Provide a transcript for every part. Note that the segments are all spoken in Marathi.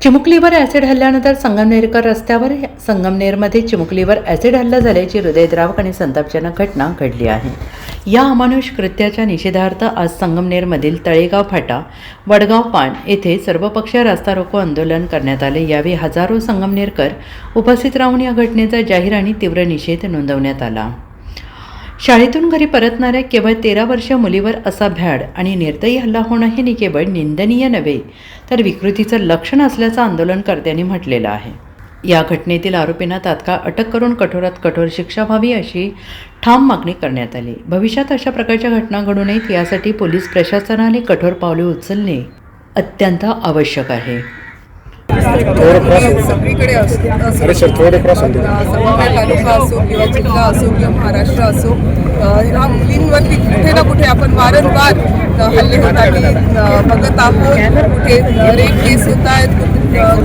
चिमुकलीवर ॲसिड हल्ल्यानंतर संगमनेरकर रस्त्यावर संगमनेरमध्ये चिमुकलीवर ॲसिड हल्ला झाल्याची हृदयद्रावक आणि संतापजनक घटना घडली आहे। या अमानुष कृत्याच्या निषेधार्थ आज संगमनेरमधील तळेगाव फाटा, वडगाव पान येथे सर्वपक्षीय रास्ता रोको आंदोलन करण्यात आले। यावेळी हजारो संगमनेरकर उपस्थित राहून या घटनेचा जाहीर आणि तीव्र निषेध नोंदवण्यात आला। शाळेतून घरी परतणाऱ्या केवळ 13 वर्षीय मुलीवर असा भ्याड आणि निर्दयी हल्ला होणं हे केवळ निंदनीय नव्हे तर विकृतीचं लक्षण असल्याचं आंदोलनकर्त्यांनी म्हटलेलं आहे। या घटनेतील आरोपींना तात्काळ अटक करून कठोरात कठोर शिक्षा व्हावी अशी ठाम मागणी करण्यात आली। भविष्यात अशा प्रकारच्या घटना घडू नयेत यासाठी पोलीस प्रशासनाने कठोर पावले उचलणे अत्यंत आवश्यक आहे। सगळीकडे संगमनेर तालुका असो किंवा जिल्हा असो किंवा महाराष्ट्र असो, ह्या मुलींवरती कुठे ना कुठे आपण वारंवार हल्ले होताना बघत आहोत। कुठे रेप केस होत आहेत,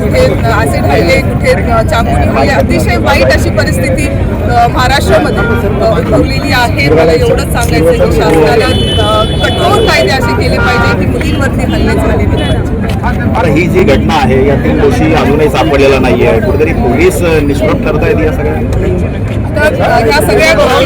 कुठे ॲसिड हल्ले, कुठे चाकूने हल्ले, अतिशय वाईट अशी परिस्थिती महाराष्ट्रामध्ये उद्भवलेली आहे। मला एवढंच सांगायचं आहे की शासनाला कठोर कायदे असे केले पाहिजे की मुलींवरती हल्ले झाले पाहिजे। ही जी घटना आहे यातील दोषी अजूनही सापडलेला नाहीये, कुठेतरी पोलीस निष्प्रभ ठरतायत या सगळ्या या सगळ्या गोष्टी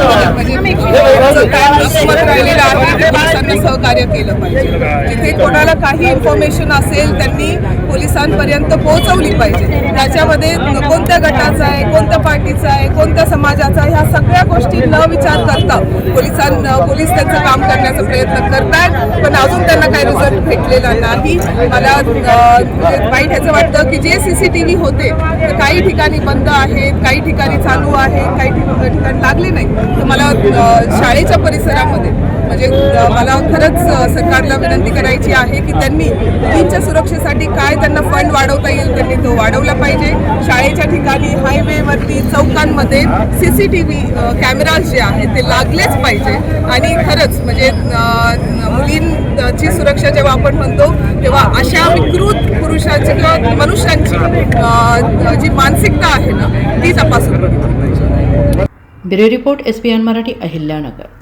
म्हणजे राहिलेलं आहे ते पोलिसांनी सहकार्य केलं पाहिजे। जिथे कोणाला काही इन्फॉर्मेशन असेल त्यांनी पोलिसांपर्यंत पोहोचवली पाहिजे। त्याच्यामध्ये कोणत्या गटाचा आहे, कोणत्या पार्टीचा आहे, कोणत्या समाजाचा, ह्या सगळ्या गोष्टी न विचार करता पोलीस त्यांचं काम करण्याचा प्रयत्न करतात, पण अजून त्यांना काही रिझल्ट भेटलेला नाही। मला वाईट ह्याचं वाटतं की जे CCTV होते ते काही ठिकाणी बंद आहेत, काही ठिकाणी चालू आहेत, काही ठिकाणी लागले नाही। तर मला शाळेच्या परिसरामध्ये म्हणजे मला खरंच सरकारला विनंती करायची आहे की त्यांनी मुलींच्या सुरक्षेसाठी काय त्यांना फंड वाढवता येईल त्यांनी तो वाढवला पाहिजे। शाळेच्या ठिकाणी, हायवेवरती, चौकांमध्ये CCTV कॅमेराज जे आहेत ते लागलेच पाहिजे। आणि खरंच म्हणजे मुलींची सुरक्षा जेव्हा आपण म्हणतो तेव्हा अशा विकृत पुरुषांची किंवा मनुष्यांची जी मानसिकता आहे ना ती तपासून बघितली पाहिजे। Bureau report SBN Marathi, Ahilyanagar.